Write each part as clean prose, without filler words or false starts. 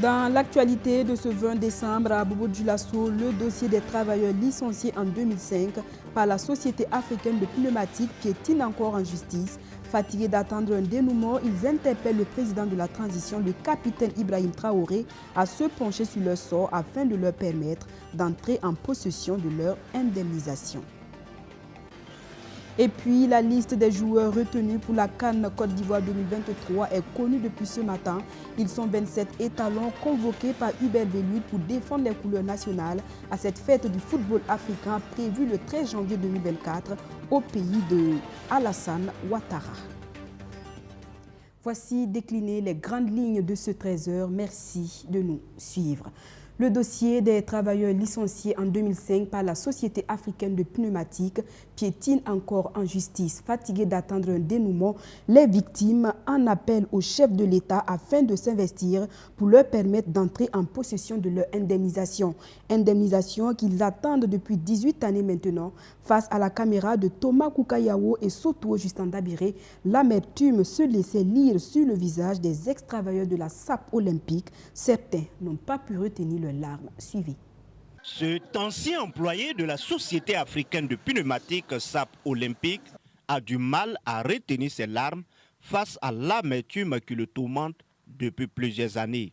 Dans l'actualité de ce 20 décembre à Bobo Dioulasso, le dossier des travailleurs licenciés en 2005 par la Société africaine de pneumatiques piétine encore en justice. Fatigués d'attendre un dénouement, ils interpellent le président de la transition, le capitaine Ibrahim Traoré, à se pencher sur leur sort afin de leur permettre d'entrer en possession de leur indemnisation. Et puis, la liste des joueurs retenus pour la CAN Côte d'Ivoire 2023 est connue depuis ce matin. Ils sont 27 étalons convoqués par Hubert Velud pour défendre les couleurs nationales à cette fête du football africain prévue le 13 janvier 2024 au pays de Alassane Ouattara. Voici déclinées les grandes lignes de ce 13h. Merci de nous suivre. Le dossier des travailleurs licenciés en 2005 par la Société africaine de pneumatiques piétine encore en justice. Fatigués d'attendre un dénouement, les victimes en appellent au chef de l'État afin de s'investir pour leur permettre d'entrer en possession de leur indemnisation. Indemnisation qu'ils attendent depuis 18 années maintenant. Face à la caméra de Thomas Koukayao et Soto Justin Dabiré, l'amertume se laissait lire sur le visage des ex-travailleurs de la SAP olympique. Certains n'ont pas pu retenir leurs larmes. Suivez. Cet ancien employé de la Société africaine de pneumatiques SAP olympique a du mal à retenir ses larmes face à l'amertume qui le tourmente depuis plusieurs années.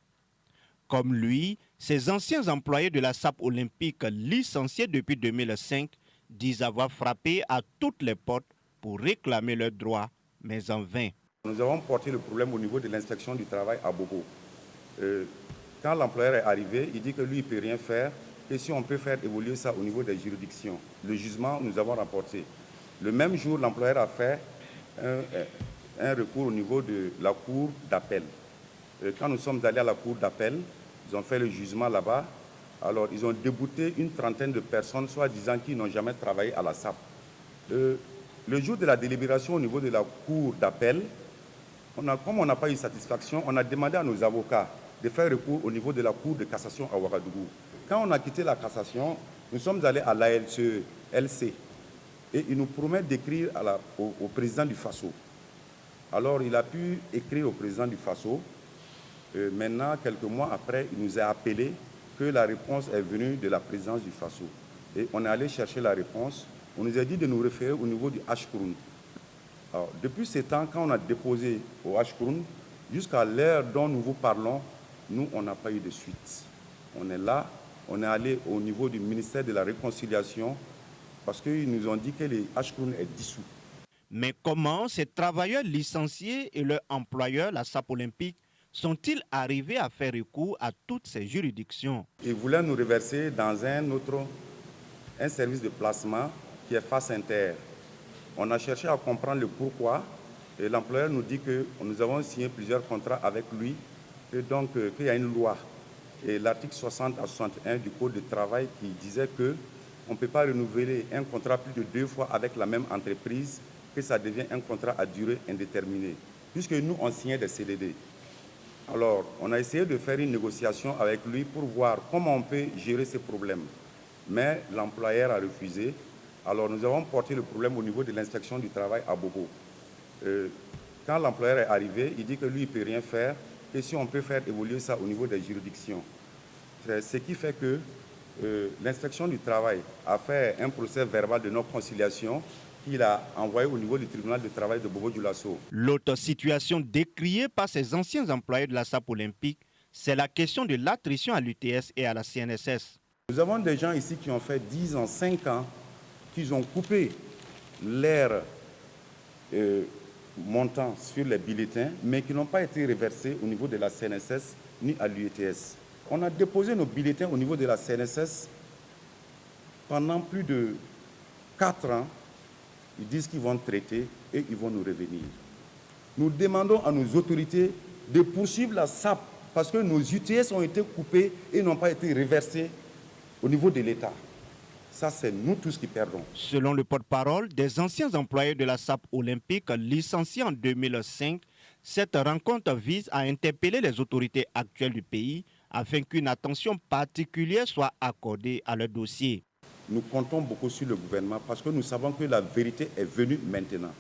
Comme lui, ces anciens employés de la SAP olympique licenciés depuis 2005 disent avoir frappé à toutes les portes pour réclamer leurs droits, mais en vain. Nous avons porté le problème au niveau de l'inspection du travail à Bobo. Quand l'employeur est arrivé, il dit que lui, il ne peut rien faire, et si on peut faire évoluer ça au niveau des juridictions. Le jugement, nous avons rapporté. Le même jour, l'employeur a fait un recours au niveau de la cour d'appel. Quand nous sommes allés à la cour d'appel, ils ont fait le jugement là-bas. Alors, ils ont débouté une trentaine de personnes, soi-disant qui n'ont jamais travaillé à la SAP. Le jour de la délibération au niveau de la cour d'appel, comme on n'a pas eu satisfaction, on a demandé à nos avocats de faire recours au niveau de la cour de cassation à Ouagadougou. Quand on a quitté la cassation, nous sommes allés à l'ALC et il nous promet d'écrire au président du FASO. Alors, il a pu écrire au président du FASO. Maintenant, quelques mois après, il nous a appelé que la réponse est venue de la présidence du FASO. Et on est allé chercher la réponse. On nous a dit de nous référer au niveau du Hkroun. Alors, depuis ce temps, quand on a déposé au Hkroun, jusqu'à l'heure dont nous vous parlons, nous, on n'a pas eu de suite. On est là, on est allé au niveau du ministère de la Réconciliation parce qu'ils nous ont dit que le Hkroun est dissous. Mais comment ces travailleurs licenciés et leur employeur, la SAP olympique, sont-ils arrivés à faire recours à toutes ces juridictions? Ils voulaient nous reverser dans un service de placement qui est Face Inter. On a cherché à comprendre le pourquoi et l'employeur nous dit que nous avons signé plusieurs contrats avec lui et donc qu'il y a une loi. Et l'article 60 à 61 du Code du travail qui disait qu'on ne peut pas renouveler un contrat plus de 2 fois avec la même entreprise, que ça devient un contrat à durée indéterminée, puisque nous, on signait des CDD. Alors, on a essayé de faire une négociation avec lui pour voir comment on peut gérer ces problèmes. Mais l'employeur a refusé. Alors, nous avons porté le problème au niveau de l'inspection du travail à Bobo. Quand l'employeur est arrivé, il dit que lui, il ne peut rien faire, et si on peut faire évoluer ça au niveau des juridictions. Ce qui fait que l'inspection du travail a fait un procès verbal de non-conciliation qu'il a envoyé au niveau du tribunal de travail de Bobo Dioulasso. L'autre situation décriée par ces anciens employés de la SAP olympique, c'est la question de l'attrition à l'UTS et à la CNSS. Nous avons des gens ici qui ont fait 10 ans, 5 ans, qui ont coupé l'air montant sur les bulletins, mais qui n'ont pas été reversés au niveau de la CNSS ni à l'UTS. On a déposé nos bulletins au niveau de la CNSS pendant plus de 4 ans. Ils disent qu'ils vont traiter et ils vont nous revenir. Nous demandons à nos autorités de poursuivre la SAP parce que nos UTS ont été coupés et n'ont pas été reversés au niveau de l'État. Ça, c'est nous tous qui perdons. Selon le porte-parole des anciens employés de la SAP olympique licenciés en 2005, cette rencontre vise à interpeller les autorités actuelles du pays afin qu'une attention particulière soit accordée à leur dossier. Nous comptons beaucoup sur le gouvernement parce que nous savons que la vérité est venue maintenant.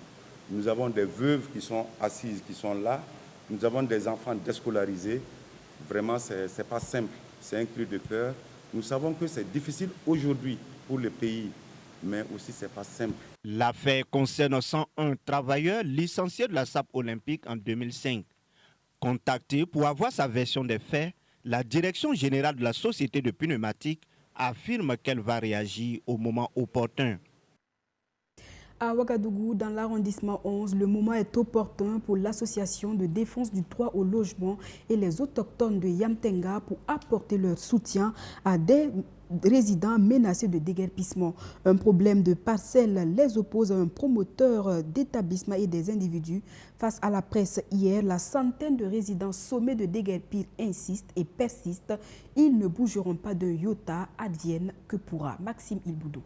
Nous avons des veuves qui sont assises, qui sont là. Nous avons des enfants déscolarisés, Vraiment, ce n'est pas simple. C'est un cri de cœur. Nous savons que c'est difficile aujourd'hui pour le pays, mais aussi ce n'est pas simple. L'affaire concerne 101 travailleurs licenciés de la SAP olympique en 2005. Contactée pour avoir sa version des faits, la direction générale de la société de pneumatiques affirme qu'elle va réagir au moment opportun. À Ouagadougou, dans l'arrondissement 11, le moment est opportun pour l'association de défense du droit au logement et les autochtones de Yamtenga pour apporter leur soutien à des résidents menacés de déguerpissement. Un problème de parcelles les oppose à un promoteur d'établissement et des individus. Face à la presse hier, la centaine de résidents sommés de déguerpir insistent et persistent. Ils ne bougeront pas d'un iota, advienne que pourra. Maxime Ilboudou.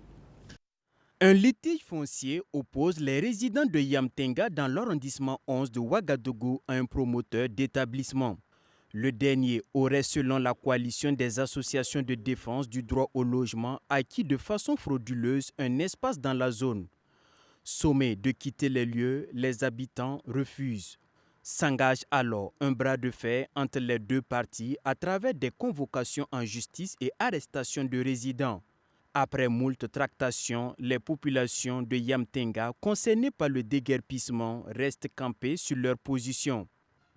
Un litige foncier oppose les résidents de Yamtenga dans l'arrondissement 11 de Ouagadougou à un promoteur d'établissement. Le dernier aurait, selon la coalition des associations de défense du droit au logement, acquis de façon frauduleuse un espace dans la zone. Sommés de quitter les lieux, les habitants refusent. S'engage alors un bras de fer entre les deux parties à travers des convocations en justice et arrestations de résidents. Après moult tractations, les populations de Yamtenga concernées par le déguerpissement restent campées sur leur position.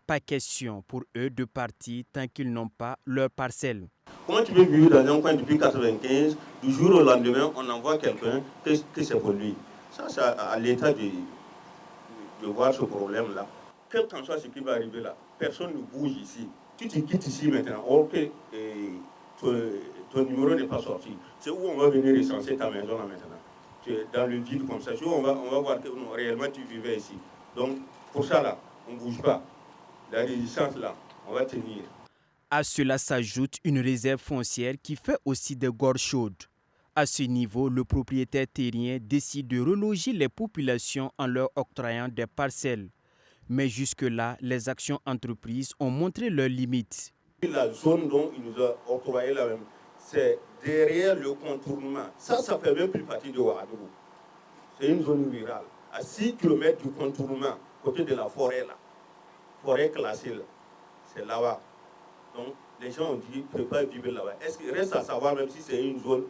Pas question pour eux de partir tant qu'ils n'ont pas leur parcelle. Comment tu peux vivre dans un coin depuis 1995, du jour au lendemain, on envoie quelqu'un que c'est pour lui. Ça, c'est à l'État de voir ce problème-là. Quel qu'en soit ce qui va arriver là, personne ne bouge ici. Tu te quittes ici maintenant, or que ton numéro n'est pas sorti. C'est où on va venir recenser ta maison là maintenant. Tu es dans le vide comme ça. On va voir que non, réellement tu vivais ici. Donc pour ça là, on ne bouge pas. La résistance là, on va tenir. À cela s'ajoute une réserve foncière qui fait aussi des gorges chaudes. À ce niveau, le propriétaire terrien décide de reloger les populations en leur octroyant des parcelles. Mais jusque-là, les actions entreprises ont montré leurs limites. La zone dont il nous a octroyé la même, c'est derrière le contournement. Ça fait même plus partie de Ouagadougou. C'est une zone rurale. À 6 km du contournement, côté de la forêt là. Forêt classée là. C'est là-bas. Donc, les gens ont dit ne pas vivre là-bas. Est-ce qu'il reste à savoir même si c'est une zone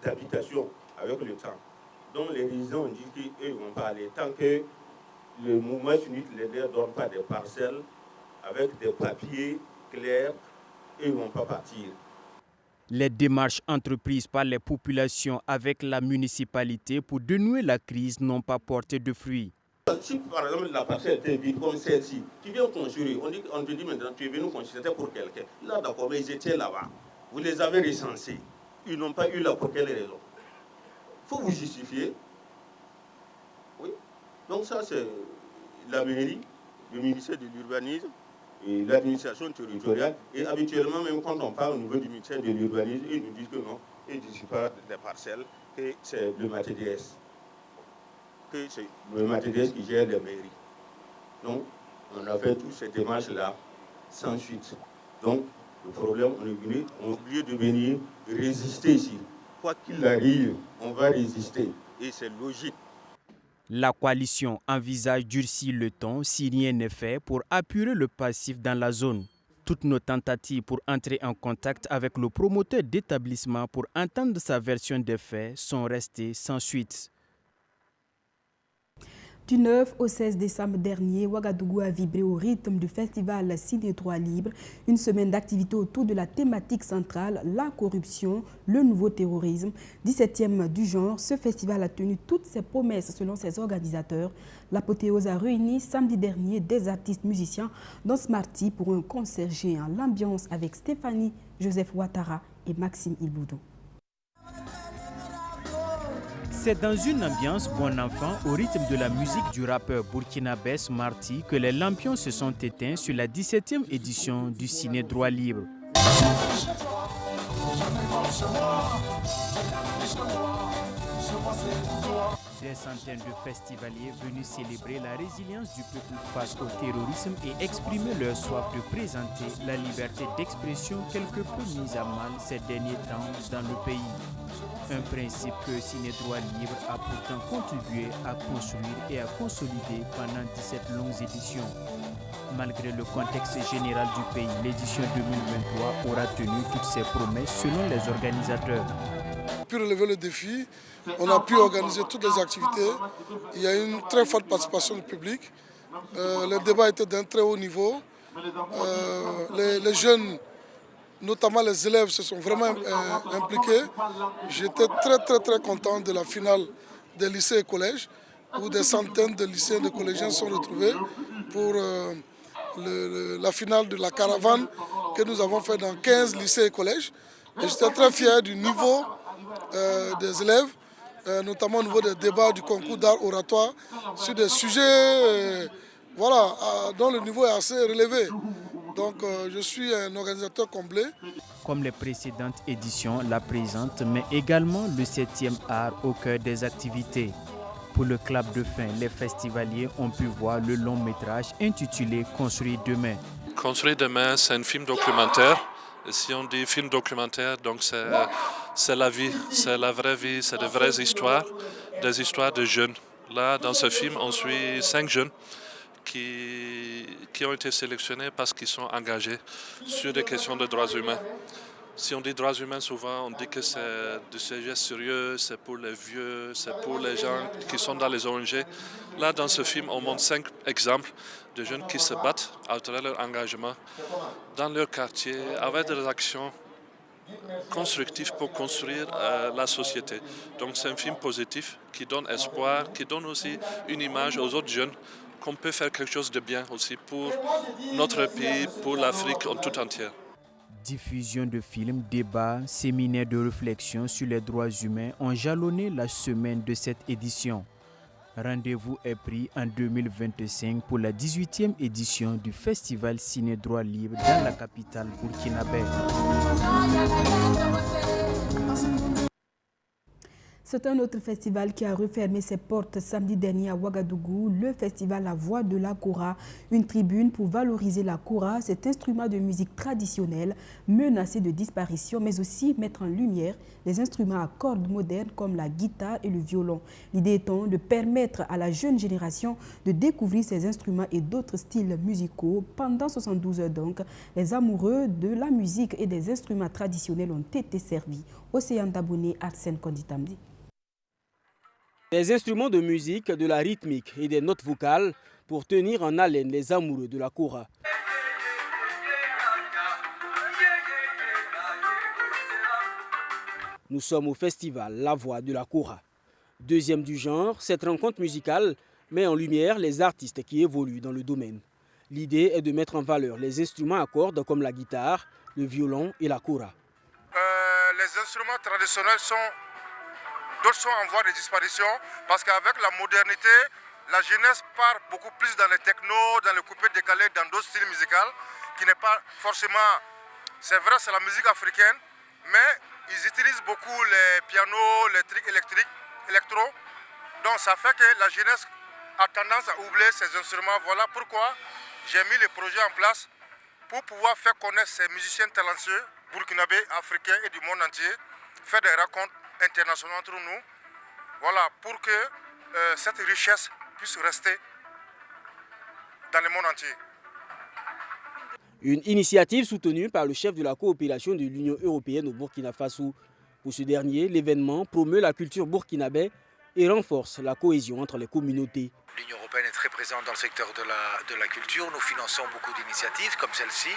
d'habitation avec le temps. Donc, les résidents ont dit qu'eux ne vont pas aller tant que le mouvement sunnite ne leur donne pas des parcelles avec des papiers clairs, ils ne vont pas partir. Les démarches entreprises par les populations avec la municipalité pour dénouer la crise n'ont pas porté de fruits. Si par exemple la parcelle était vide comme celle-ci, tu viens construire, on te dit maintenant tu es venu construire, c'était pour quelqu'un. Là d'accord, mais ils étaient là-bas. Vous les avez recensés. Ils n'ont pas eu là pour quelle raison? Il faut vous justifier. Oui. Donc ça c'est la mairie, le ministère de l'urbanisme et l'administration territoriale. Et habituellement, même quand on parle au niveau du ministère de l'urbanisme, ils nous disent que non, ils ne disent pas des parcelles, que c'est le MATDS. Que c'est le MATDS qui gère les mairies. Donc, on a fait toutes ces démarches-là sans suite. Donc, le problème, on est venu, on a oublié de venir résister ici. Quoi qu'il arrive, on va résister. Et c'est logique. La coalition envisage durcir le ton si rien n'est fait pour apurer le passif dans la zone. Toutes nos tentatives pour entrer en contact avec le promoteur d'établissement pour entendre sa version des faits sont restées sans suite. Du 9 au 16 décembre dernier, Ouagadougou a vibré au rythme du festival Ciné Droit Libre, une semaine d'activité autour de la thématique centrale, la corruption, le nouveau terrorisme. 17e du genre, ce festival a tenu toutes ses promesses selon ses organisateurs. L'apothéose a réuni samedi dernier des artistes musiciens dont Smarty pour un concert géant. L'ambiance avec Stéphanie, Joseph Ouattara et Maxime Ilboudou. C'est dans une ambiance bon enfant au rythme de la musique du rappeur burkinabé Smarty que les lampions se sont éteints sur la 17e édition du Ciné Droit Libre. Des centaines de festivaliers venus célébrer la résilience du peuple face au terrorisme et exprimer leur soif de présenter la liberté d'expression quelque peu mise à mal ces derniers temps dans le pays. Un principe que Ciné-Droit Libre a pourtant contribué à construire et à consolider pendant 17 longues éditions. Malgré le contexte général du pays, l'édition 2023 aura tenu toutes ses promesses selon les organisateurs. On a pu relever le défi, on a pu organiser toutes les activités, il y a eu une très forte participation du public, le débat était d'un très haut niveau, les jeunes, notamment les élèves, se sont vraiment impliqués. J'étais très content de la finale des lycées et collèges, où des centaines de lycéens et de collégiens sont retrouvés pour la finale de la caravane que nous avons fait dans 15 lycées et collèges. Et j'étais très fier du niveau des élèves, notamment au niveau des débats du concours d'art oratoire, sur des sujets dont le niveau est assez relevé. Donc je suis un organisateur comblé. Comme les précédentes éditions, la présente met également le 7e art au cœur des activités. Pour le clap de fin, les festivaliers ont pu voir le long métrage intitulé « Construire demain ». Construire demain, c'est un film documentaire. Et si on dit film documentaire, donc c'est la vie, c'est la vraie vie, c'est de vraies histoires, des histoires de jeunes. Là, dans ce film, on suit 5 jeunes qui ont été sélectionnés parce qu'ils sont engagés sur des questions de droits humains. Si on dit droits humains, souvent on dit que c'est de ces gestes sérieux, c'est pour les vieux, c'est pour les gens qui sont dans les ONG. Là, dans ce film, on montre 5 exemples de jeunes qui se battent à travers leur engagement dans leur quartier avec des actions constructives pour construire la société. Donc c'est un film positif qui donne espoir, qui donne aussi une image aux autres jeunes qu'on peut faire quelque chose de bien aussi pour notre pays, pour l'Afrique en tout entière. Diffusion de films, débats, séminaires de réflexion sur les droits humains ont jalonné la semaine de cette édition. Rendez-vous est pris en 2025 pour la 18e édition du Festival Ciné-Droit Libre dans la capitale burkinabé. C'est un autre festival qui a refermé ses portes samedi dernier à Ouagadougou, le festival La Voix de la Kora, une tribune pour valoriser la kora, cet instrument de musique traditionnel menacé de disparition, mais aussi mettre en lumière les instruments à cordes modernes comme la guitare et le violon. L'idée étant de permettre à la jeune génération de découvrir ces instruments et d'autres styles musicaux. Pendant 72 heures donc, les amoureux de la musique et des instruments traditionnels ont été servis. Océane Tabouné, Arsène Konditamdi. Des instruments de musique, de la rythmique et des notes vocales pour tenir en haleine les amoureux de la kora. Nous sommes au festival La Voix de la Kora. Deuxième du genre, cette rencontre musicale met en lumière les artistes qui évoluent dans le domaine. L'idée est de mettre en valeur les instruments à cordes comme la guitare, le violon et la kora. Les instruments traditionnels d'autres sont en voie de disparition parce qu'avec la modernité, la jeunesse part beaucoup plus dans les technos, dans les coupés décalés, dans d'autres styles musicaux qui n'est pas forcément... C'est vrai, c'est la musique africaine, mais ils utilisent beaucoup les pianos, les trucs électriques, électro. Donc ça fait que la jeunesse a tendance à oublier ces instruments. Voilà pourquoi j'ai mis le projet en place pour pouvoir faire connaître ces musiciens talentueux, burkinabés, africains et du monde entier, faire des rencontres internationaux entre nous, voilà, pour que cette richesse puisse rester dans le monde entier. Une initiative soutenue par le chef de la coopération de l'Union européenne au Burkina Faso. Pour ce dernier, l'événement promeut la culture burkinabé et renforce la cohésion entre les communautés. L'Union européenne est très présente dans le secteur de la culture. Nous finançons beaucoup d'initiatives comme celle-ci,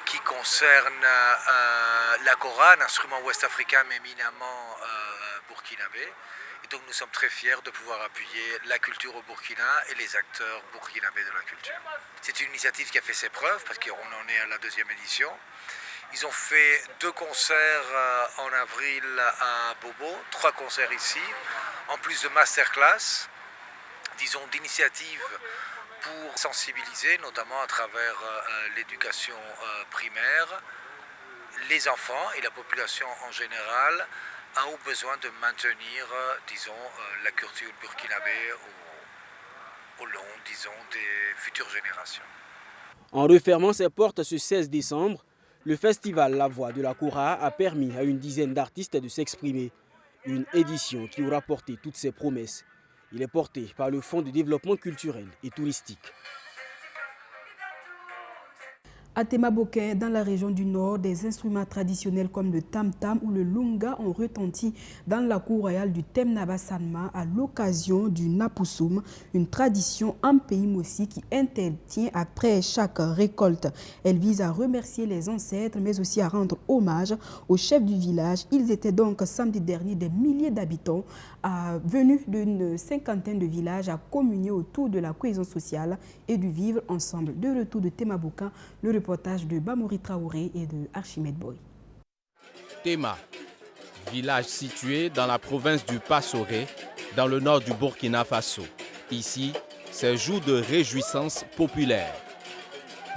qui concerne la kora, un instrument ouest-africain mais éminemment burkinabé. Et donc nous sommes très fiers de pouvoir appuyer la culture au Burkina et les acteurs burkinabés de la culture. C'est une initiative qui a fait ses preuves parce qu'on en est à la 2e édition. Ils ont fait 2 concerts en avril à Bobo, 3 concerts ici, en plus de masterclass, disons d'initiatives pour sensibiliser, notamment à travers l'éducation primaire, les enfants et la population en général a eu besoin de maintenir, disons, la culture burkinabé au long, disons, des futures générations. En refermant ses portes ce 16 décembre, le festival La Voix de la Koura a permis à une dizaine d'artistes de s'exprimer. Une édition qui aura porté toutes ses promesses. Il est porté par le Fonds de développement culturel et touristique. À Tema-Bokin, dans la région du Nord, des instruments traditionnels comme le tam-tam ou le lunga ont retenti dans la cour royale du Temnaba Sanma à l'occasion du Napoussoum, une tradition en pays Mossi qui intervient après chaque récolte. Elle vise à remercier les ancêtres, mais aussi à rendre hommage aux chefs du village. Ils étaient donc samedi dernier des milliers d'habitants venus d'une cinquantaine de villages à communier autour de la cohésion sociale et du vivre ensemble. De retour de Tema-Bokin, le reportage de Bamori Traoré et de Archimède Boy. Tema, village situé dans la province du Passoré, dans le nord du Burkina Faso. Ici, c'est jour de réjouissance populaire.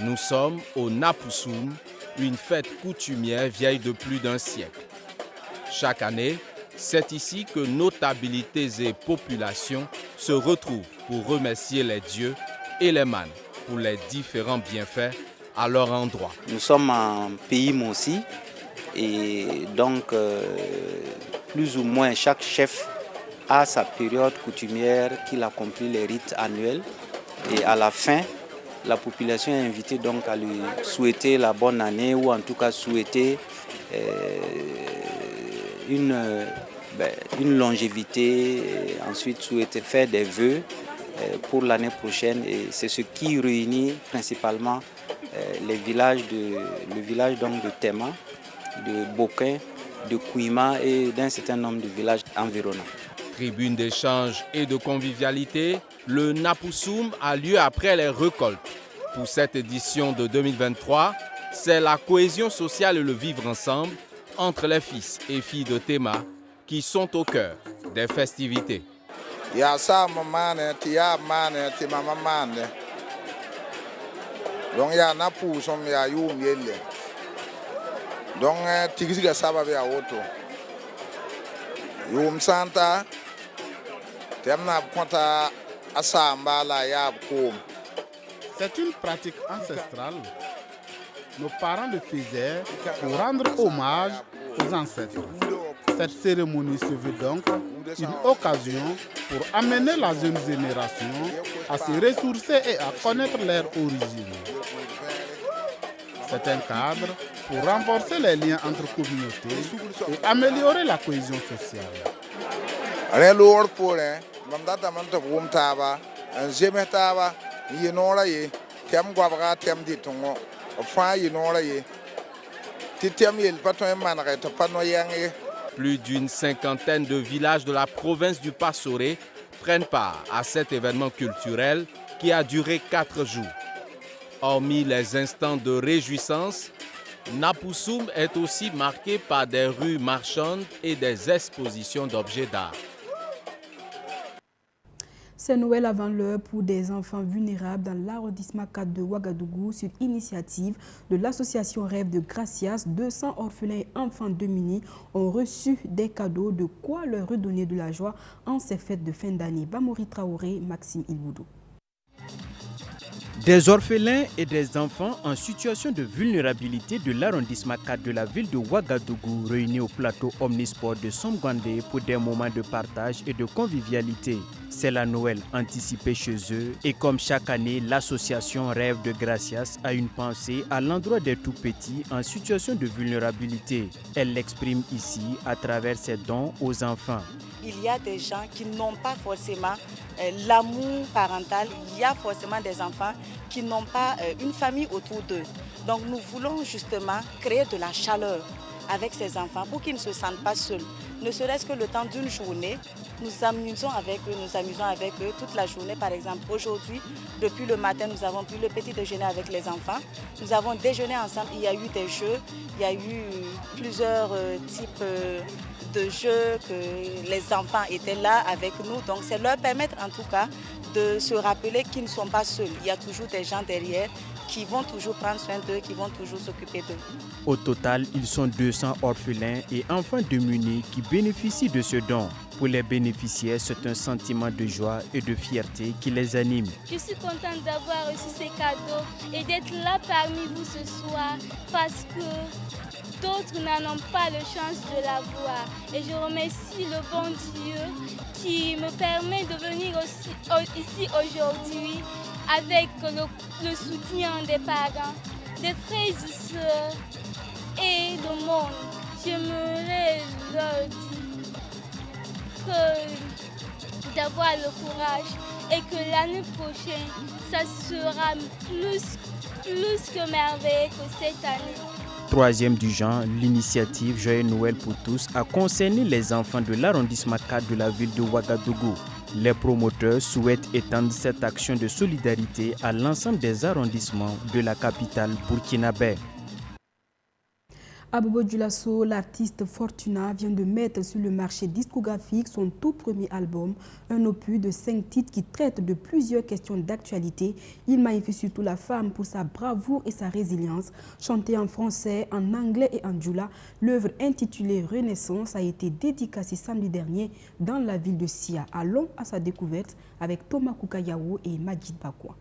Nous sommes au Napoussoum, une fête coutumière vieille de plus d'un siècle. Chaque année, c'est ici que notabilités et populations se retrouvent pour remercier les dieux et les mânes pour les différents bienfaits à leur endroit. Nous sommes en pays Mossi et donc plus ou moins chaque chef a sa période coutumière qu'il accomplit les rites annuels et à la fin, la population est invitée donc à lui souhaiter la bonne année ou en tout cas souhaiter une longévité, et ensuite souhaiter faire des vœux pour l'année prochaine et c'est ce qui réunit principalement le village donc de Tema, de Bokin, de Kouima et d'un certain nombre de villages environnants. Tribune d'échange et de convivialité, le Napoussoum a lieu après les récoltes. Pour cette édition de 2023, c'est la cohésion sociale et le vivre ensemble entre les fils et filles de Tema qui sont au cœur des festivités. Donc il y a un pou som ya yum yelle. Donc tigisiga saba be auto. Yum santa temna konta asamba la ya kom. C'est une pratique ancestrale. Nos parents le faisaient pour rendre hommage aux ancêtres. Cette cérémonie se veut donc une occasion pour amener la jeune génération à se ressourcer et à connaître leur origine. C'est un cadre pour renforcer les liens entre communautés et améliorer la cohésion sociale. Plus d'une cinquantaine de villages de la province du Passoré prennent part à cet événement culturel qui a duré 4 jours. Hormis les instants de réjouissance, Napoussoum est aussi marqué par des rues marchandes et des expositions d'objets d'art. C'est Noël avant l'heure pour des enfants vulnérables dans l'arrondissement 4 de Ouagadougou sur initiative de l'association Rêve de Gracias. 200 orphelins et enfants démunis ont reçu des cadeaux, de quoi leur redonner de la joie en ces fêtes de fin d'année. Bamori Traoré, Maxime Ilboudou. Des orphelins et des enfants en situation de vulnérabilité de l'arrondissement 4 de la ville de Ouagadougou réunis au plateau Omnisport de Somgwandé pour des moments de partage et de convivialité. C'est la Noël anticipée chez eux et comme chaque année, l'association Rêve de Gracias a une pensée à l'endroit des tout-petits en situation de vulnérabilité. Elle l'exprime ici à travers ses dons aux enfants. Il y a des gens qui n'ont pas forcément l'amour parental. Il y a forcément des enfants qui n'ont pas une famille autour d'eux. Donc nous voulons justement créer de la chaleur avec ces enfants pour qu'ils ne se sentent pas seuls. Ne serait-ce que le temps d'une journée, nous amusons avec eux toute la journée. Par exemple, aujourd'hui, depuis le matin, nous avons pris le petit déjeuner avec les enfants. Nous avons déjeuné ensemble, il y a eu des jeux, il y a eu plusieurs types de jeux que les enfants étaient là avec nous. Donc c'est leur permettre en tout cas de se rappeler qu'ils ne sont pas seuls. Il y a toujours des gens derrière qui vont toujours prendre soin d'eux, qui vont toujours s'occuper d'eux. Au total, ils sont 200 orphelins et enfants démunis qui bénéficient de ce don. Pour les bénéficiaires, c'est un sentiment de joie et de fierté qui les anime. Je suis contente d'avoir reçu ces cadeaux et d'être là parmi vous ce soir parce que d'autres n'en ont pas la chance de l'avoir. Et je remercie le bon Dieu qui me permet de venir ici aujourd'hui avec le soutien des parents, des frères et sœurs et du monde. J'aimerais leur dire d'avoir le courage et que l'année prochaine, ça sera plus que merveilleux que cette année. Troisième du genre, l'initiative Joyeux Noël pour tous a concerné les enfants de l'arrondissement 4 de la ville de Ouagadougou. Les promoteurs souhaitent étendre cette action de solidarité à l'ensemble des arrondissements de la capitale burkinabé. À Bobo Dioulasso, l'artiste Fortuna vient de mettre sur le marché discographique son tout premier album, un opus de 5 titres qui traite de plusieurs questions d'actualité. Il magnifie surtout la femme pour sa bravoure et sa résilience. Chantée en français, en anglais et en djoula, l'œuvre intitulée Renaissance a été dédicacée samedi dernier dans la ville de Sia. Allons à sa découverte avec Thomas Koukayaou et Majid Bakwa.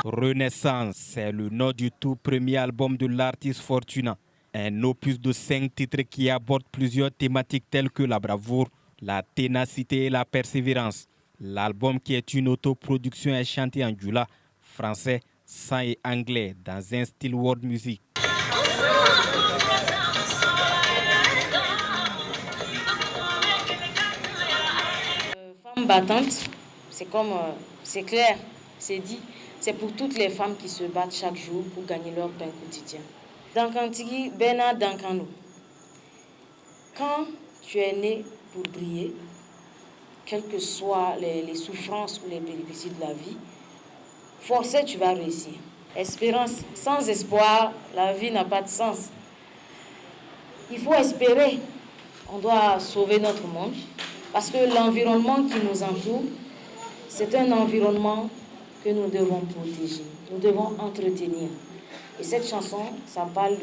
Renaissance, c'est le nom du tout premier album de l'artiste Fortuna. Un opus de 5 titres qui aborde plusieurs thématiques telles que la bravoure, la ténacité et la persévérance. L'album, qui est une autoproduction, est chanté en djoula, français, sang et anglais dans un style world music. Femme battante, c'est clair, c'est dit. C'est pour toutes les femmes qui se battent chaque jour pour gagner leur pain quotidien. Dankantigi Bena Dankano. Quand tu es né pour briller, quelles que soient les souffrances ou les péripéties de la vie, forcé, tu vas réussir. Espérance. Sans espoir, la vie n'a pas de sens. Il faut espérer. On doit sauver notre monde parce que l'environnement qui nous entoure, c'est un environnement que nous devons protéger, nous devons entretenir. Et cette chanson, ça parle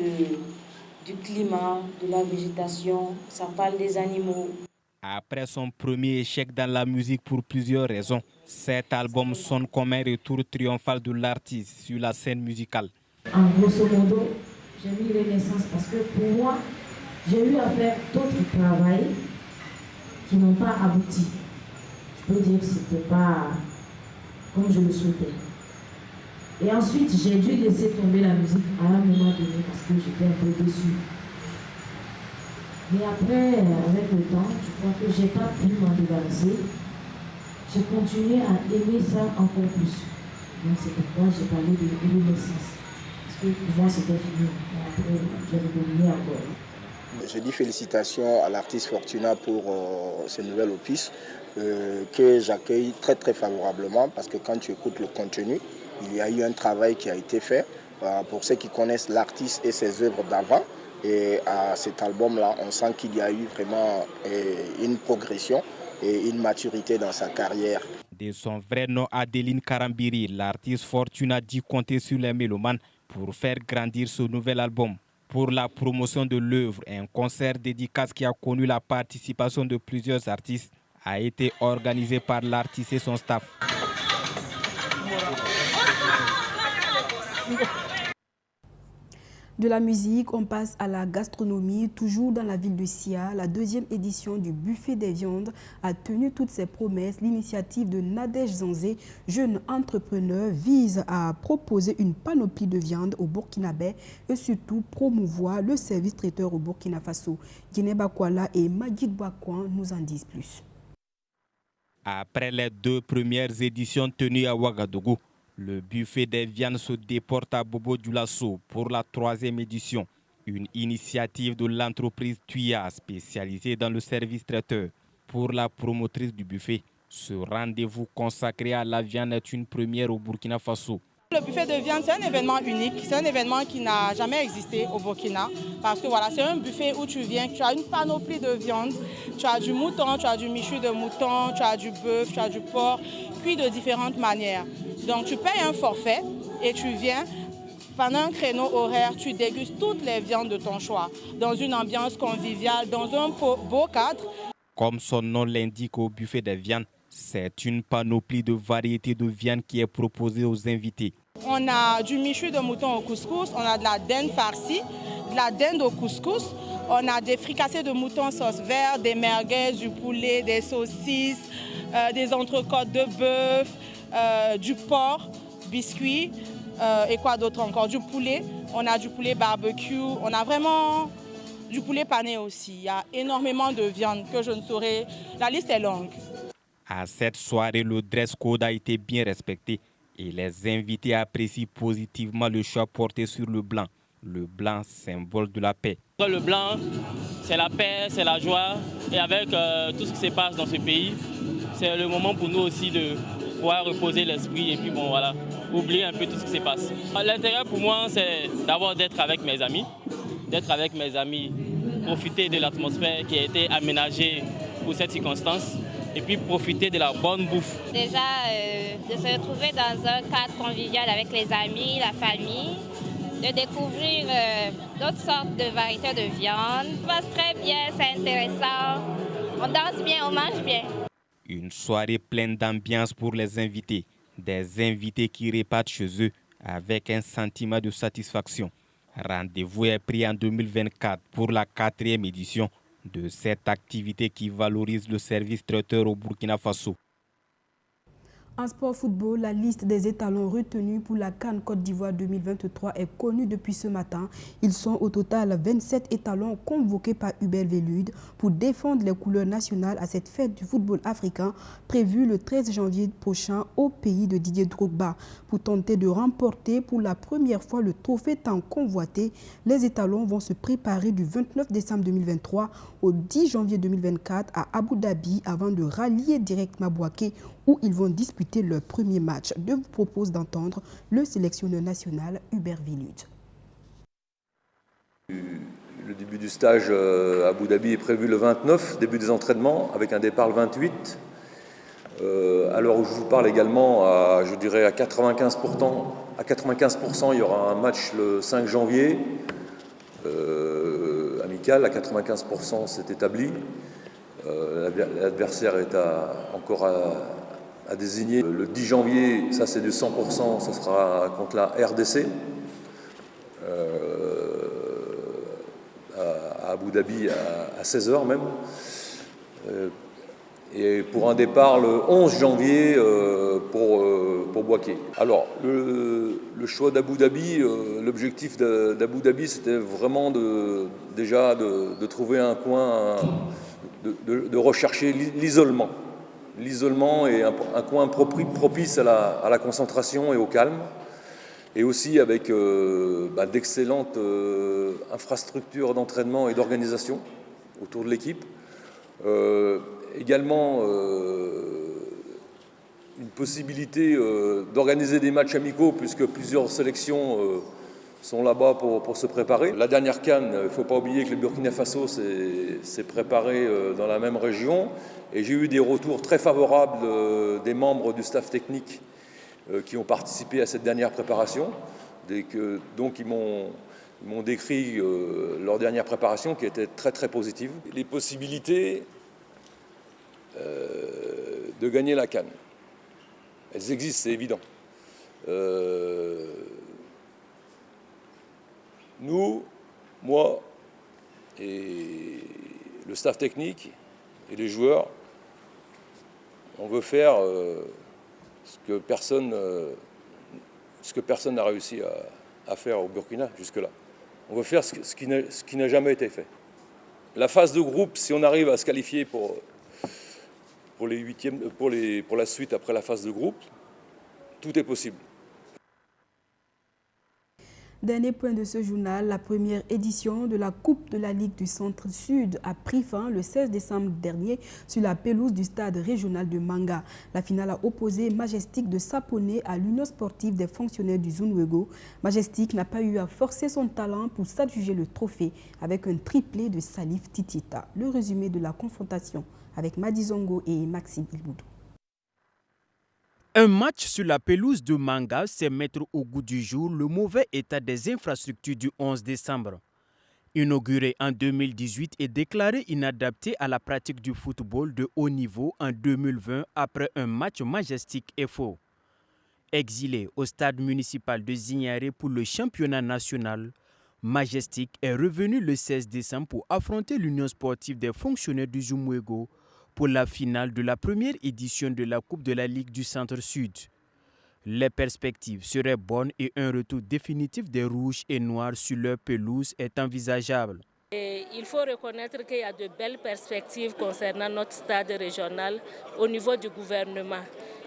du climat, de la végétation, ça parle des animaux. Après son premier échec dans la musique pour plusieurs raisons, cet album sonne comme un retour triomphal de l'artiste sur la scène musicale. En grosso modo, j'ai mis Renaissance parce que pour moi, j'ai eu à faire d'autres travaux qui n'ont pas abouti. Je peux dire que ce n'était pas comme je le souhaitais. Et ensuite, j'ai dû laisser tomber la musique à un moment donné parce que j'étais un peu déçue. Mais après, avec le temps, je crois que je n'ai pas pu m'en débarrasser. J'ai continué à aimer ça encore plus. Donc c'est pourquoi j'ai parlé de Renaissance. Parce que pour moi, c'était fini. Et après, j'ai revenu encore. Je dis félicitations à l'artiste Fortuna pour ce nouvel opus que j'accueille très très favorablement parce que quand tu écoutes le contenu, il y a eu un travail qui a été fait pour ceux qui connaissent l'artiste et ses œuvres d'avant. Et à cet album-là, on sent qu'il y a eu vraiment une progression et une maturité dans sa carrière. De son vrai nom, Adeline Karambiri, l'artiste Fortuna dit compter sur les mélomanes pour faire grandir ce nouvel album. Pour la promotion de l'œuvre, un concert dédicace qui a connu la participation de plusieurs artistes a été organisé par l'artiste et son staff. De la musique, on passe à la gastronomie. Toujours dans la ville de Sia, la 2e édition du buffet des viandes a tenu toutes ses promesses. L'initiative de Nadège Zanzé, jeune entrepreneur, vise à proposer une panoplie de viande au Burkinabé et surtout promouvoir le service traiteur au Burkina Faso. Guinée Bakwala et Majid Bakwan nous en disent plus. Après les 2 premières éditions tenues à Ouagadougou, le buffet des viandes se déporte à Bobo Dioulasso pour la 3e édition. Une initiative de l'entreprise Tuya spécialisée dans le service traiteur. Pour la promotrice du buffet, ce rendez-vous consacré à la viande est une première au Burkina Faso. Le buffet de viande, c'est un événement unique, c'est un événement qui n'a jamais existé au Burkina parce que voilà, c'est un buffet où tu viens, tu as une panoplie de viande, tu as du mouton, tu as du michu de mouton, tu as du bœuf, tu as du porc, cuit de différentes manières. Donc tu payes un forfait et tu viens, pendant un créneau horaire, tu dégustes toutes les viandes de ton choix, dans une ambiance conviviale, dans un beau cadre. Comme son nom l'indique au buffet des viandes, c'est une panoplie de variétés de viande qui est proposée aux invités. On a du michu de mouton au couscous, on a de la dinde farcie, de la dinde au couscous, on a des fricassés de mouton sauce verte, des merguez, du poulet, des saucisses, des entrecôtes de bœuf, du porc, biscuits et quoi d'autre encore, du poulet. On a du poulet barbecue, on a vraiment du poulet pané aussi. Il y a énormément de viande que je ne saurais, la liste est longue. À cette soirée, le dress code a été bien respecté et les invités apprécient positivement le choix porté sur le blanc. Le blanc, symbole de la paix. Le blanc, c'est la paix, c'est la joie. Et avec tout ce qui se passe dans ce pays, c'est le moment pour nous aussi de pouvoir reposer l'esprit et puis bon voilà, oublier un peu tout ce qui se passe. L'intérêt pour moi, c'est d'être avec mes amis, profiter de l'atmosphère qui a été aménagée pour cette circonstance. Et puis profiter de la bonne bouffe. Déjà, de se retrouver dans un cadre convivial avec les amis, la famille, de découvrir d'autres sortes de variétés de viande. Ça se passe très bien, c'est intéressant. On danse bien, on mange bien. Une soirée pleine d'ambiance pour les invités. Des invités qui repartent chez eux avec un sentiment de satisfaction. Rendez-vous est pris en 2024 pour la 4e édition de cette activité qui valorise le service traiteur au Burkina Faso. En sport football, la liste des étalons retenus pour la CAN Côte d'Ivoire 2023 est connue depuis ce matin. Ils sont au total 27 étalons convoqués par Hubert Velud pour défendre les couleurs nationales à cette fête du football africain prévue le 13 janvier prochain au pays de Didier Drogba. Pour tenter de remporter pour la première fois le trophée tant convoité, les étalons vont se préparer du 29 décembre 2023 au 10 janvier 2024 à Abu Dhabi avant de rallier directement Bouaké où ils vont disputer leur premier match. Je vous propose d'entendre le sélectionneur national Hubert Velud. Le début du stage à Abu Dhabi est prévu le 29, début des entraînements, avec un départ le 28. À l'heure où je vous parle également, je dirais à 95%, il y aura un match le 5 janvier, amical, à 95% c'est établi. L'adversaire est encore à désigner. Le 10 janvier, ça c'est de 100%, ça sera contre la RDC, à Abu Dhabi à 16h même. Et pour un départ le 11 janvier pour Bouaké. Alors, le choix d'Abu Dhabi, l'objectif d'Abu Dhabi, c'était vraiment de trouver un coin, de rechercher l'isolement. L'isolement est un coin propice à la concentration et au calme. Et aussi avec d'excellentes infrastructures d'entraînement et d'organisation autour de l'équipe. Également une possibilité d'organiser des matchs amicaux puisque plusieurs sélections sont là-bas pour se préparer. La dernière CAN, il ne faut pas oublier que le Burkina Faso s'est préparé dans la même région et j'ai eu des retours très favorables des membres du staff technique qui ont participé à cette dernière préparation. Donc ils m'ont décrit leur dernière préparation qui était très très positive. Les possibilités de gagner la CAN. Elles existent, c'est évident. Nous, moi et le staff technique et les joueurs, on veut faire ce que personne n'a réussi à faire au Burkina jusque-là. On veut faire ce qui n'a jamais été fait. La phase de groupe, si on arrive à se qualifier pour les huitièmes, pour la suite après la phase de groupe, tout est possible. Dernier point de ce journal, la première édition de la Coupe de la Ligue du Centre-Sud a pris fin le 16 décembre dernier sur la pelouse du stade régional de Manga. La finale a opposé Majestic de Saponé à l'Union sportive des fonctionnaires du Zunwego. Majestic n'a pas eu à forcer son talent pour s'adjuger le trophée avec un triplé de Salif Titita. Le résumé de la confrontation avec Madi Zongo et Maxime Ilboudou. Un match sur la pelouse de Manga, c'est mettre au goût du jour le mauvais état des infrastructures du 11 décembre. Inauguré en 2018 et déclaré inadapté à la pratique du football de haut niveau en 2020 après un match Majestic et faux. Exilé au stade municipal de Zignaré pour le championnat national, Majestic est revenu le 16 décembre pour affronter l'Union sportive des fonctionnaires du Zunwego pour la finale de la première édition de la Coupe de la Ligue du Centre-Sud. Les perspectives seraient bonnes et un retour définitif des rouges et noirs sur leur pelouse est envisageable. Et il faut reconnaître qu'il y a de belles perspectives concernant notre stade régional au niveau du gouvernement.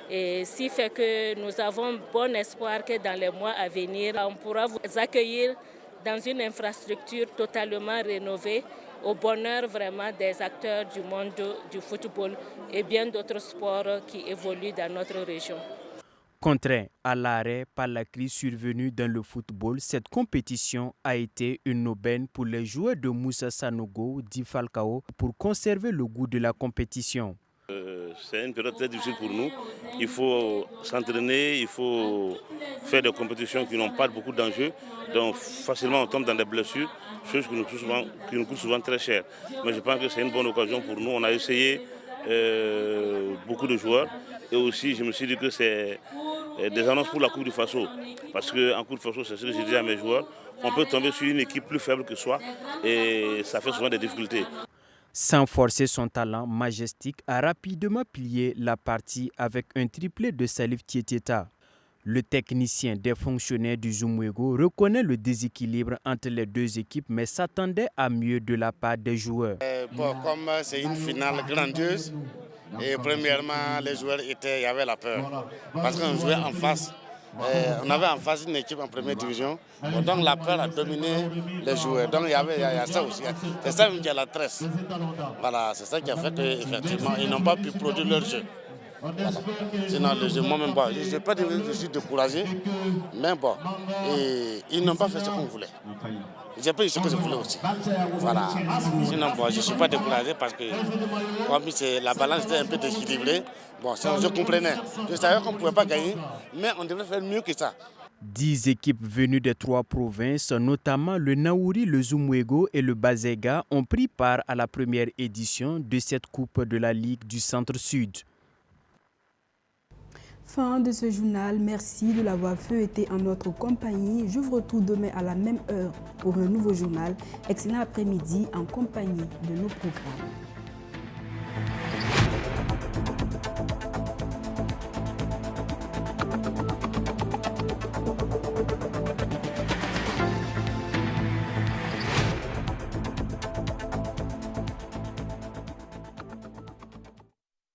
Et ce qui fait que nous avons bon espoir que dans les mois à venir, on pourra vous accueillir dans une infrastructure totalement rénovée au bonheur vraiment des acteurs du monde du football et bien d'autres sports qui évoluent dans notre région. Contraint à l'arrêt par la crise survenue dans le football, cette compétition a été une aubaine pour les joueurs de Moussa Sanogo, dit Falcao, pour conserver le goût de la compétition. C'est une période très difficile pour nous. Il faut s'entraîner, il faut faire des compétitions qui n'ont pas beaucoup d'enjeux. Donc facilement on tombe dans des blessures, chose qui nous coûte souvent très cher. Mais je pense que c'est une bonne occasion pour nous. On a essayé beaucoup de joueurs et aussi je me suis dit que c'est des annonces pour la Coupe du Faso. Parce qu'en Coupe du Faso, c'est ce que j'ai dit à mes joueurs, on peut tomber sur une équipe plus faible que soi et ça fait souvent des difficultés. Sans forcer son talent, Majestic a rapidement plié la partie avec un triplé de Salif Titita. Le technicien des fonctionnaires du Zunwego reconnaît le déséquilibre entre les deux équipes mais s'attendait à mieux de la part des joueurs. Comme c'est une finale grandiose, et premièrement les joueurs il y avait la peur parce qu'on jouait en face. On avait en face une équipe en première division, donc la peur a dominé les joueurs. Donc il y a ça aussi. C'est ça qui a la tresse. Voilà, c'est ça qui a fait qu'effectivement ils n'ont pas pu produire leur jeu. Voilà. Sinon le jeu, moi-même, je ne sais pas dire que je suis découragé, mais bon, ils n'ont pas fait ce qu'on voulait. J'ai pas eu ce que je voulais aussi. Voilà. Sinon, bon, je ne suis pas découragé parce que comme la balance était un peu déséquilibrée, bon, je comprenais. Je savais qu'on ne pouvait pas gagner, mais on devait faire mieux que ça. 10 équipes venues des 3 provinces, notamment le Naouri, le Zunwego et le Bazega, ont pris part à la première édition de cette Coupe de la Ligue du Centre-Sud. Fin de ce journal, merci de l'avoir feuilleté en notre compagnie. Je vous retrouve demain à la même heure pour un nouveau journal. Excellent après-midi en compagnie de nos programmes.